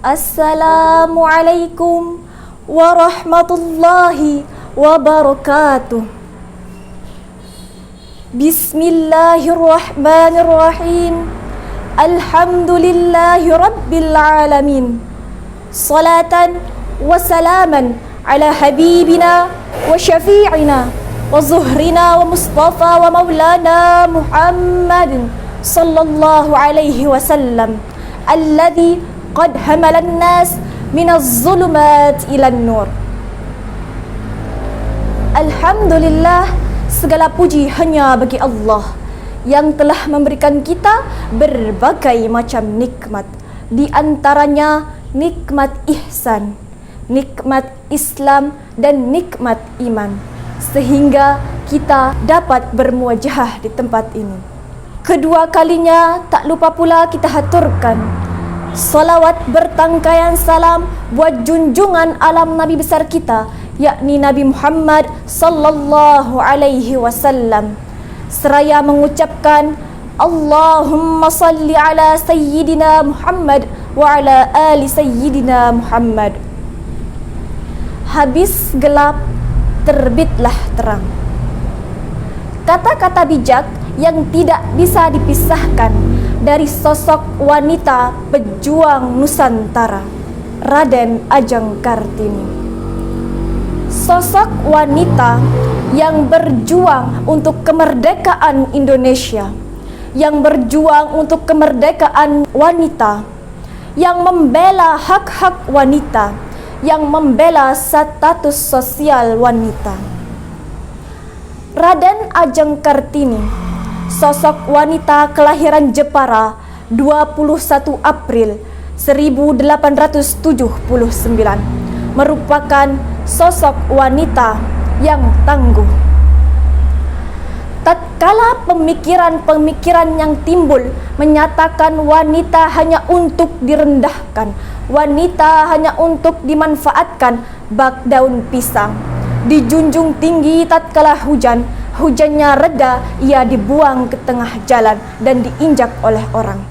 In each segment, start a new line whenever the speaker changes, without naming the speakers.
Assalamualaikum warahmatullahi wabarakatuh. Bismillahirrahmanirrahim. Alhamdulillahi rabbil alamin. Salatan wa salaman ala habibina wa syafi'ina wa zuhrina wa mustafa wa maulana Muhammadin sallallahu alaihi wasallam alladhi qad hamalan nas minaz zulumat ilan nur. Alhamdulillah, segala puji hanya bagi Allah yang telah memberikan kita berbagai macam nikmat, di antaranya nikmat ihsan, nikmat Islam dan nikmat iman, sehingga kita dapat bermuajahah di tempat ini. Kedua kalinya tak lupa pula kita haturkan salawat bertangkaian salam buat junjungan alam Nabi besar kita, yakni Nabi Muhammad sallallahu alaihi wasallam, seraya mengucapkan Allahumma salli ala sayyidina Muhammad wa ala ali sayyidina Muhammad. Habis gelap, terbitlah terang. Kata-kata bijak yang tidak bisa dipisahkan dari sosok wanita pejuang Nusantara, Raden Ajeng Kartini. Sosok wanita yang berjuang untuk kemerdekaan Indonesia, yang berjuang untuk kemerdekaan wanita, yang membela hak-hak wanita, yang membela status sosial wanita. Raden Ajeng Kartini, sosok wanita kelahiran Jepara 21 April 1879, merupakan sosok wanita yang tangguh. Tatkala pemikiran-pemikiran yang timbul menyatakan wanita hanya untuk direndahkan, wanita hanya untuk dimanfaatkan bak daun pisang, dijunjung tinggi tatkala hujannya reda, ia dibuang ke tengah jalan dan diinjak oleh orang.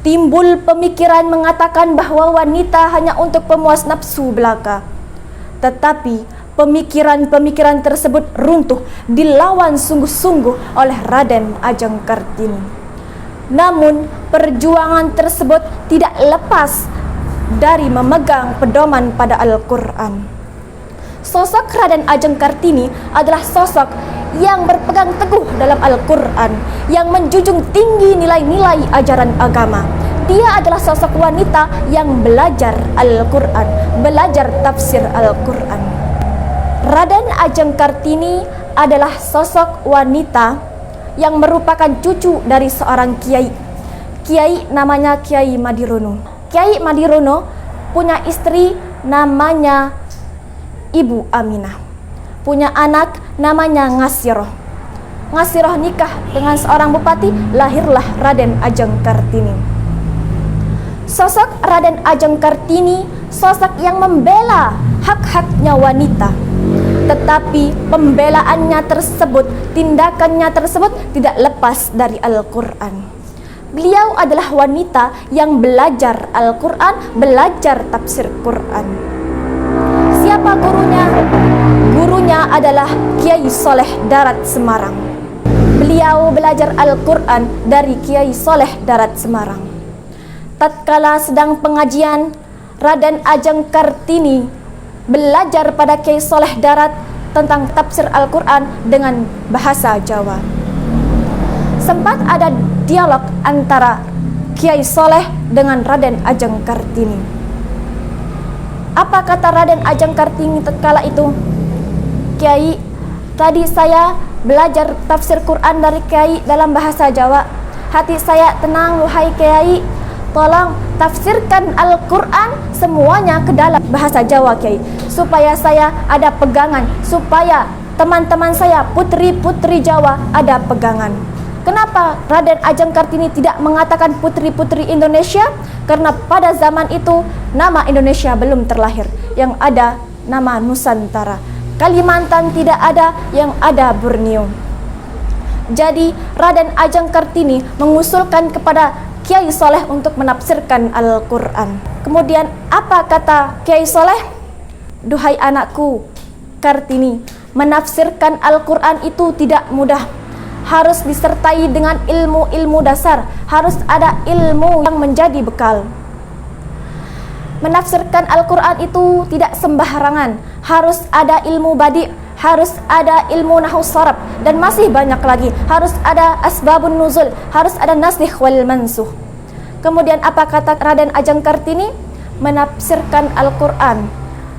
Timbul pemikiran mengatakan bahwa wanita hanya untuk pemuas nafsu belaka. Tetapi pemikiran-pemikiran tersebut runtuh, dilawan sungguh-sungguh oleh Raden Ajeng Kartini. Namun perjuangan tersebut tidak lepas dari memegang pedoman pada Al-Quran. Sosok Raden Ajeng Kartini adalah sosok yang berpegang teguh dalam Al-Quran, yang menjunjung tinggi nilai-nilai ajaran agama. Dia adalah sosok wanita yang belajar Al-Quran, belajar tafsir Al-Quran. Raden Ajeng Kartini adalah sosok wanita yang merupakan cucu dari seorang kiai. Kiai namanya Kiai Madirono. Kiai Madirono punya istri namanya Ibu Aminah, punya anak namanya Ngasiroh. Ngasiroh nikah dengan seorang bupati, lahirlah Raden Ajeng Kartini. Sosok Raden Ajeng Kartini sosok yang membela hak-haknya wanita, tetapi pembelaannya tersebut, tindakannya tersebut tidak lepas dari Al-Quran. Beliau adalah wanita yang belajar Al-Quran, belajar tafsir Quran. Siapa gurunya? Gurunya adalah Kiai Soleh Darat Semarang. Beliau belajar Al-Quran dari Kiai Soleh Darat Semarang. Tatkala sedang pengajian, Raden Ajeng Kartini belajar pada Kiai Soleh Darat tentang tafsir Al-Quran dengan bahasa Jawa. Sempat ada dialog antara Kiai Soleh dengan Raden Ajeng Kartini. Apa kata Raden Ajeng Kartini tatkala itu? Kiai, tadi saya belajar tafsir Quran dari Kiai dalam bahasa Jawa. Hati saya tenang, wahai Kiai. Tolong tafsirkan Al-Quran semuanya ke dalam bahasa Jawa, Kiai, supaya saya ada pegangan, supaya teman-teman saya, putri-putri Jawa, ada pegangan. Kenapa Raden Ajeng Kartini tidak mengatakan putri-putri Indonesia? Karena pada zaman itu nama Indonesia belum terlahir, yang ada nama Nusantara. Kalimantan tidak ada, yang ada Borneo. Jadi Raden Ajeng Kartini mengusulkan kepada Kiai Soleh untuk menafsirkan Al-Quran. Kemudian apa kata Kiai Soleh? Duhai anakku Kartini, menafsirkan Al-Quran itu tidak mudah. Harus disertai dengan ilmu-ilmu dasar. Harus ada ilmu yang menjadi bekal. Menafsirkan Al-Quran itu tidak sembarangan. Harus ada ilmu badi', harus ada ilmu nahwu sharaf, dan masih banyak lagi. Harus ada asbabun nuzul, harus ada nasikh wal mansukh. Kemudian apa kata Raden Ajeng Kartini? Menafsirkan Al-Quran.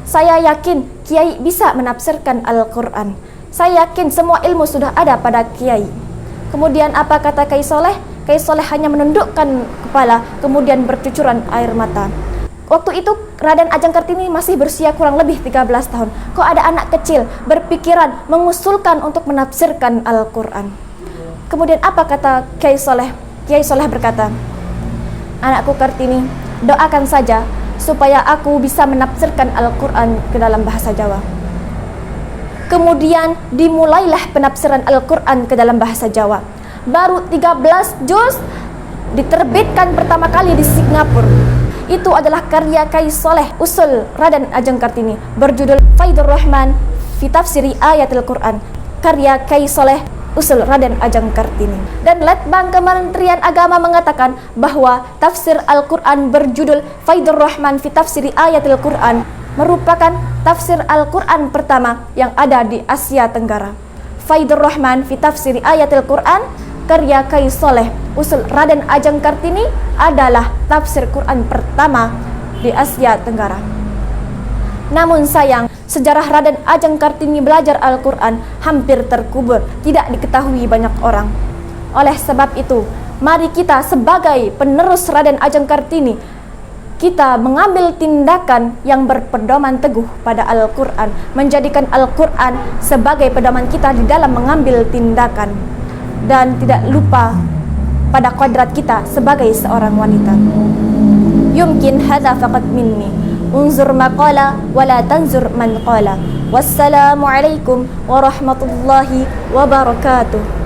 Saya yakin Kiai bisa menafsirkan Al-Quran. Saya yakin semua ilmu sudah ada pada Kiai. Kemudian apa kata Kiai Soleh? Kiai Soleh hanya menundukkan kepala, kemudian bercucuran air mata. Waktu itu Raden Ajeng Kartini masih berusia kurang lebih 13 tahun. Kok ada anak kecil berpikiran mengusulkan untuk menafsirkan Al-Quran? Kemudian apa kata Kiai Soleh? Kiai Soleh berkata, anakku Kartini, doakan saja supaya aku bisa menafsirkan Al-Quran ke dalam bahasa Jawa. Kemudian dimulailah penafsiran Al-Quran ke dalam bahasa Jawa. Baru 13 juz diterbitkan pertama kali di Singapura. Itu adalah karya Kiai Soleh usul Raden Ajeng Kartini berjudul Faidur Rahman fi Tafsiri Ayatil Quran, karya Kiai Soleh usul Raden Ajeng Kartini. Dan Letbang Kementerian Agama mengatakan bahwa tafsir Al-Quran berjudul Faidur Rahman fi Tafsiri Ayatil Quran merupakan tafsir Al-Quran pertama yang ada di Asia Tenggara. Faidur Rahman fi Tafsiri Ayatil Quran karya Kiai Soleh usul Raden Ajeng Kartini adalah tafsir Quran pertama di Asia Tenggara. Namun sayang, sejarah Raden Ajeng Kartini belajar Al-Quran hampir terkubur, tidak diketahui banyak orang. Oleh sebab itu, mari kita sebagai penerus Raden Ajeng Kartini, kita mengambil tindakan yang berpedoman teguh pada Al-Quran, menjadikan Al-Quran sebagai pedoman kita di dalam mengambil tindakan, dan tidak lupa pada kodrat kita sebagai seorang wanita. Yumkin hadza faqat minni, unzur maqala wala tanzur man qala. Wassalamualaikum warahmatullahi wabarakatuh.